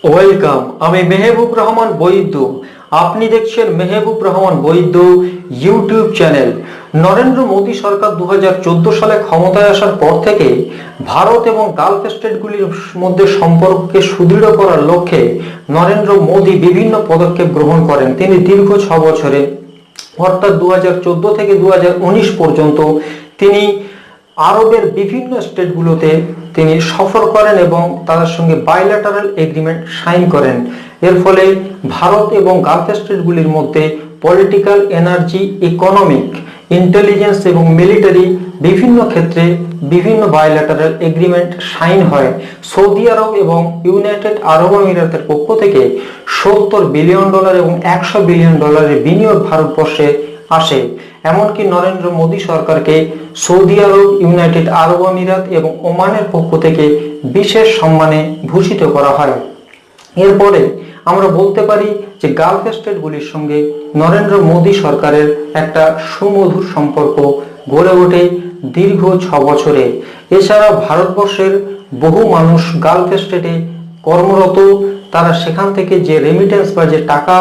Welcome. আমি মেহবুব রহমান বৈদ্য। আপনি দেখছেন মেহবুব রহমান বৈদ্য ইউটিউব চ্যানেল। নরেন্দ্র মোদী সরকার 2014 সালে ক্ষমতায় আসার পর থেকে ভারত এবং গালফ স্টেটগুলির মধ্যে সম্পর্ককে সুদৃঢ় করার লক্ষ্যে নরেন্দ্র মোদী বিভিন্ন পদক্ষেপ গ্রহণ করেন। তিনি দীর্ঘ 6 বছরে অর্থাৎ 2014 থেকে 2019 পর্যন্ত তিনি আরবের বিভিন্ন স্টেটগুলোতে তিনি সফর করেন এবং তাদের সঙ্গে বাইল্যাটারাল এগ্রিমেন্ট সাইন করেন। এর ফলে ভারত এবং গালফ স্টেটগুলির মধ্যে পলিটিক্যাল, এনার্জি, ইকোনমিক, ইন্টেলিজেন্স এবং মিলিটারি বিভিন্ন ক্ষেত্রে বিভিন্ন বাইল্যাটারাল এগ্রিমেন্ট সাইন হয়। সৌদি আরব এবং ইউনাইটেড আরব আমিরাতের পক্ষ থেকে $70 বিলিয়ন এবং $100 বিলিয়ন বিনিয়োগ ভারতবর্ষে আসে। এমনকি নরেন্দ্র মোদী সরকারকে সৌদি আরব, ইউনাইটেড আরব আমিরাত এবং ওমানের পক্ষ থেকে বিশেষ সম্মানে ভূষিত করা হয়। এরপরে আমরা বলতে পারি যে গালফ স্টেটগুলির সঙ্গে নরেন্দ্র মোদী সরকারের একটা সুমধুর সম্পর্ক গড়ে ওঠে দীর্ঘ 6 বছরে। এছাড়া ভারতবর্ষের বহু মানুষ গালফ স্টেটে কর্মরত, তারা সেখান থেকে যে রেমিটেন্স বা যে টাকা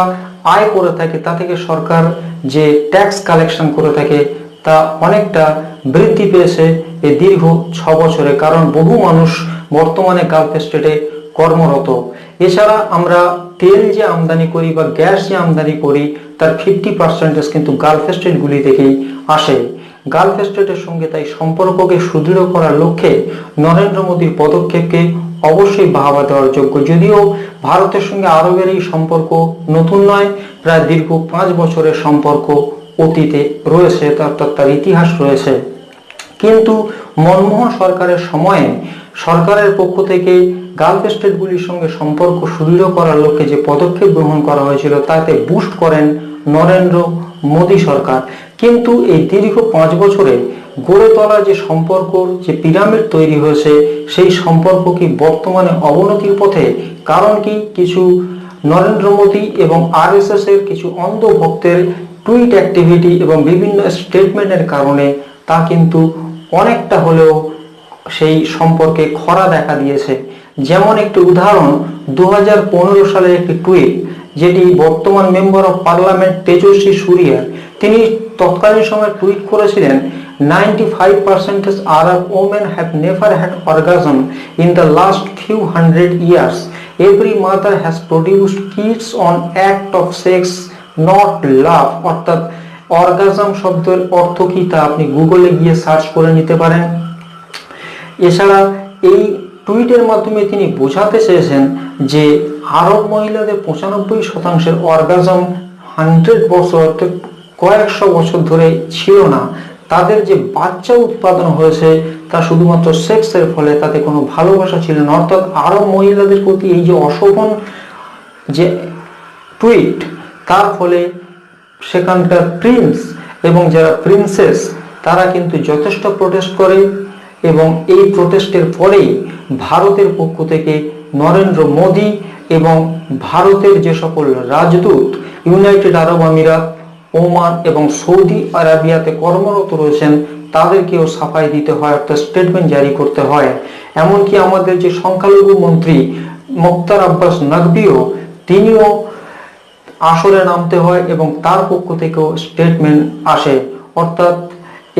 আয় করে থাকে তা থেকে সরকার যে ট্যাক্স কালেকশন করে থাকে তা অনেকটা বৃদ্ধি পেয়েছে এই দীর্ঘ 6 বছরে, কারণ বহু মানুষ বর্তমানে গালফ স্টেটে কর্মরত। এছাড়া আমরা তেল যে আমদানি করি বা গ্যাস যে আমদানি করি তার 50% কিন্তু গালফ স্টেটগুলি থেকেই আসে। গালফ স্টেটের সঙ্গে তাই সম্পর্ককে সুদৃঢ় করার লক্ষ্যে নরেন্দ্র মোদীর পদক্ষেপকে অবশ্যই বাহবা দেওয়ার যোগ্য। যদিও ভারতের সঙ্গে আরবের এই সম্পর্ক নতুন নয়, প্রায় দীর্ঘ 5 বছরের সম্পর্ক অতীতে রয়েছে, অর্থাৎ তার ইতিহাস রয়েছে। কিন্তু মনমোহন সরকারের সময়ে সরকারের পক্ষ থেকে গালফ স্টেটগুলির সঙ্গে সম্পর্ক সুদৃঢ় করার লক্ষ্যে যে পদক্ষেপ গ্রহণ করা হয়েছিল তাতে বুস্ট করেন নরেন্দ্র মোদী সরকার। কিন্তু এই দীর্ঘ 5 বছরে গড়ে তোলা যে সম্পর্ক, যে পিরামিড তৈরি হয়েছে, সেই সম্পর্ক কি বর্তমানে অবনতির পথে? কারণ কি কিছু নরেন্দ্র মোদী এবং আরএসএস এর কিছু অন্ধ ভক্তের টুইট অ্যাক্টিভিটি এবং বিভিন্ন স্টেটমেন্টের কারণে তা কিন্তু অনেকটা হলেও সেই সম্পর্কে খরা দেখা দিয়েছে। যেমন একটি উদাহরণ, 2015 সালের একটি টুইট যেটি বর্তমান মেম্বার অফ পার্লামেন্ট তেজস্বী সুরিয়া, তিনি তৎকালীন সময় টুইট করেছিলেন 95% Arab women have never had orgasm in the last few hundred years. Every mother has produced kids on act of sex, not love. অর্থাৎ অর্গাজম শব্দের অর্থ কি তা আপনি গুগলে গিয়ে সার্চ করে নিতে পারেন। এছাড়া এই টুইটের মাধ্যমে তিনি বোঝাতে চেয়েছেন যে আরব মহিলাদের 95% অর্গাজম 100 বছর অর্থাৎ কয়েকশো বছর ধরে ছিল না। তাদের যে বাচ্চা উৎপাদন হয়েছে তা শুধুমাত্র সেক্সের ফলে, তাতে কোনো ভালোবাসা ছিল না। অর্থাৎ আরব মহিলাদের প্রতি এই যে অশোভন যে টুইট, তার ফলে সেখানকার প্রিন্স এবং যারা প্রিন্সেস তারা কিন্তু যথেষ্ট প্রোটেস্ট করে এবং এই প্রোটেস্টের পরেই ভারতের পক্ষ থেকে নরেন্দ্র মোদী এবং ভারতের যে সকল রাজদূত ইউনাইটেড আরব আমিরাত, ওমান এবং সৌদি আরবিয়াতে কর্মরত রয়েছেন তাদেরকেও সাফাই দিতে হয়, অর্থাৎ স্টেটমেন্ট জারি করতে হয়। এমনকি আমাদের যে সংখ্যালঘু মন্ত্রী মুখতার আব্বাস নকভিও, তিনিও আসরে নামতে হয় এবং তার পক্ষ থেকেও স্টেটমেন্ট আসে, অর্থাৎ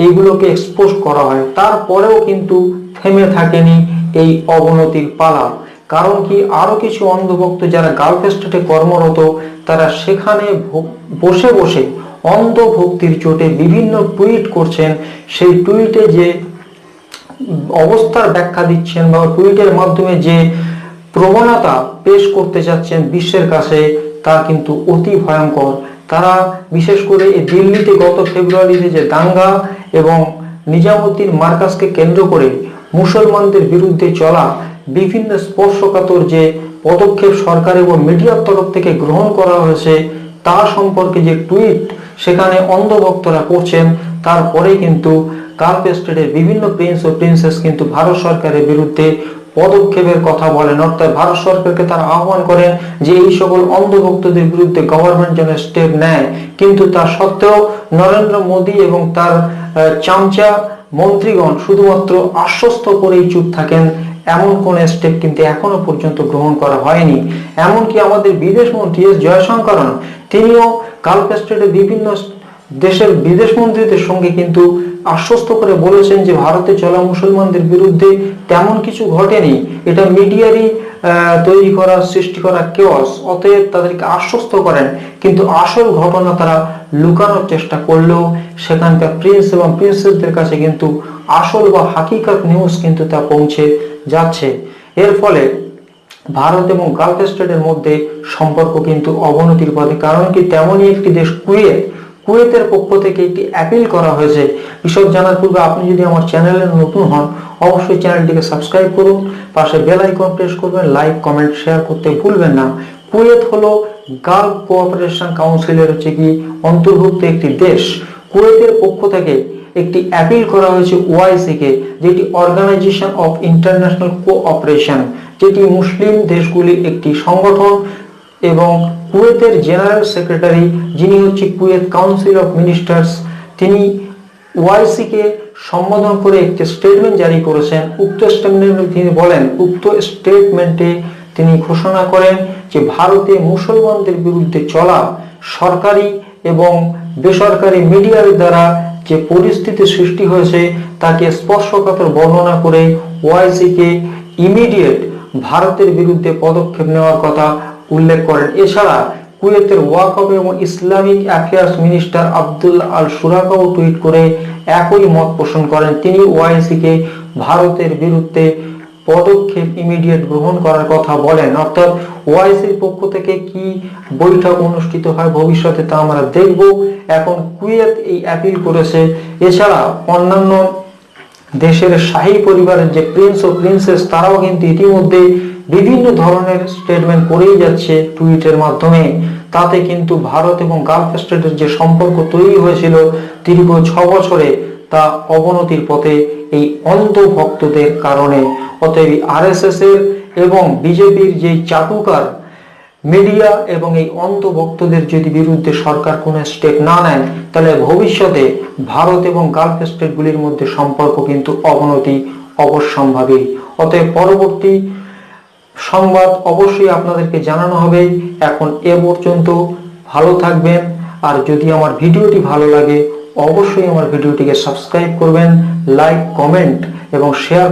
এইগুলোকে এক্সপোজ করা হয়। তারপরেও কিন্তু থেমে থাকেনি এই অবনতির পালা। কারণ কি, আরো কিছু অন্ধভক্ত যারা গালফ স্টেটে কর্মরত তারা সেখানে বসে বসে অন্ধভক্তির চোটে বিভিন্ন টুইট করছেন। সেই টুইটে যে অবস্থার ব্যাখ্যা দিচ্ছেন বা টুইটের মাধ্যমে যে প্রবণতা পেশ করতে যাচ্ছেন বিশ্বের কাছে তা কিন্তু অতি ভয়ঙ্কর। তারা বিশেষ করে এই দিল্লিতে গত ফেব্রুয়ারিতে যে দাঙ্গা এবং নিজামুদ্দিন মার্কাজকে কেন্দ্র করে মুসলমানদের বিরুদ্ধে চলা বিভিন্ন স্পর্শকাতর যে পদক্ষেপ সরকার এবং মিডিয়ার তরফ থেকে গ্রহণ করা হয়েছে তা সম্পর্কে যে টুইট সেখানে অন্ধভক্তরা করছেন, তারপরে কিন্তু গালফ স্টেটের বিভিন্ন প্রিন্স ও প্রিন্সেস কিন্তু ভারত সরকারের বিরুদ্ধে পদক্ষেপের কথা বলেন। অর্থাৎ ভারত সরকারকে তারা আহ্বান করেন যে এই সকল অন্ধভক্তদের বিরুদ্ধে গভর্নমেন্ট যেন স্টেপ নেয়। কিন্তু তা সত্ত্বেও নরেন্দ্র মোদী এবং তার চামচা মন্ত্রীগণ শুধুমাত্র আশ্বস্ত করেই চুপ থাকেন। এমন কোন স্টেপ কিন্তু এখনো পর্যন্ত গ্রহণ করা হয়নি। এমনকি আমাদের বিদেশ মন্ত্রী এস জয়শঙ্করন তিনিও গালফ স্টেটের বিভিন্ন দেশের বিদেশ মন্ত্রীদের সঙ্গে কিন্তু আশ্বস্ত করে বলেছেন যে ভারতে চলা মুসলমানদের বিরুদ্ধে তেমন কিছু ঘটেনি, এটা মিডিয়ারই তৈরি করা সৃষ্টি করা কেওয়াস। অতএব তাদেরকে আশ্বস্ত করেন, কিন্তু আসল ঘটনা তারা লুকানোর চেষ্টা করলেও সেখানকার প্রিন্স এবং প্রিন্সেসদের কাছে কিন্তু আসল বা হাকিকত নিউজ কিন্তু তা পৌঁছে যাচ্ছে। এর ফলে ভারত এবং গালফ স্টেটের মধ্যে সম্পর্ক কিন্তু অবনতির পথে। কারণ কি, তেমনই একটি দেশ কুয়েতের পক্ষ থেকে একটি অ্যাপিল করা হয়েছে। বিশদ জানার পূর্বে আপনি যদি আমার চ্যানেলে নতুন হন অবশ্যই চ্যানেলটিকে সাবস্ক্রাইব করুন, পাশে বেল আইকন প্রেস করবেন, লাইক কমেন্ট শেয়ার করতে ভুলবেন না। কুয়েত হলো গালফ কোঅপারেশন কাউন্সিলের কি অন্তর্ভুক্ত একটি দেশ। কুয়েতের পক্ষ থেকে একটি অ্যাপিল করা হয়েছে ওআইসি কে, যেটি অর্গানাইজেশন অফ ইন্টারন্যাশনাল কোঅপারেশন, যেটি মুসলিম দেশগুলির একটি সংগঠন। এবং কুয়েতের জেনারেল সেক্রেটারি যিনি হচ্ছে কুয়েত কাউন্সিল অফ মিনিস্টার্স, তিনি ওআইসি কে সম্বোধন করে একটি স্টেটমেন্ট জারি করেছেন। উক্ত স্টেটমেন্টে তিনি বলেন, উক্ত স্টেটমেন্টে তিনি ঘোষণা করেন যে ভারতে মুসলমানদের বিরুদ্ধে চলা সরকারি এবং বেসরকারি মিডিয়ার দ্বারা যে পরিস্থিতি সৃষ্টি হয়েছে তাকে স্পর্শকাতর বর্ণনা করে ওআইসি কে ইমিডিয়েট ভারতের বিরুদ্ধে পদক্ষেপ নেওয়ার কথা উল্লেখ করেন। এছাড়া কুয়েতের ওয়াকফ এবং Islamic affairs minister Abdullah Al শুরাকাও tweet করে একই মত পোষণ করেন। তিনি ওআইসি কে ভারতের বিরুদ্ধে পদক্ষেপ ইমিডিয়েট গ্রহণ করার কথা বলেন। অর্থাৎ ওআইসির পক্ষ থেকে কি বৈঠক অনুষ্ঠিত হয় ভবিষ্যতে তা আমরা দেখব। এখন কুয়েত এই অ্যাপিল করেছে। এছাড়া অন্যান্য দেশের শাহী পরিবারের যে প্রিন্স ও প্রিন্সেস তারাও কিন্তু ইতিমধ্যে বিভিন্ন ধরনের স্টেটমেন্ট করেই যাচ্ছে টুইটের মাধ্যমে। তাতে কিন্তু ভারত এবং গালফ স্টেটের যে সম্পর্ক তৈরি হয়েছিল দীর্ঘ 6 বছরে তা অবনতির পথে এই অন্ধ ভক্তদের কারণে। অতএব আরএসএস এর এবং বিজেপির যে চাটুকার মিডিয়া এবং এই অন্ধ ভক্তদের যদি বিরুদ্ধে সরকার কোনো স্টেপ না নেয় তাহলে ভবিষ্যতে ভারত এবং গালফ স্টেটগুলির মধ্যে সম্পর্ক কিন্তু অবনতি অবশ্যম্ভাবী। অতএব পরবর্তী সংবাদ অবশ্যই আপনাদেরকে জানানো হবে। এখন এ পর্যন্ত ভালো থাকবেন। আর যদি আমার ভিডিওটি ভালো লাগে অবশ্যই আমার ভিডিওটিকে সাবস্ক্রাইব করবেন, লাইক কমেন্ট এবং শেয়ার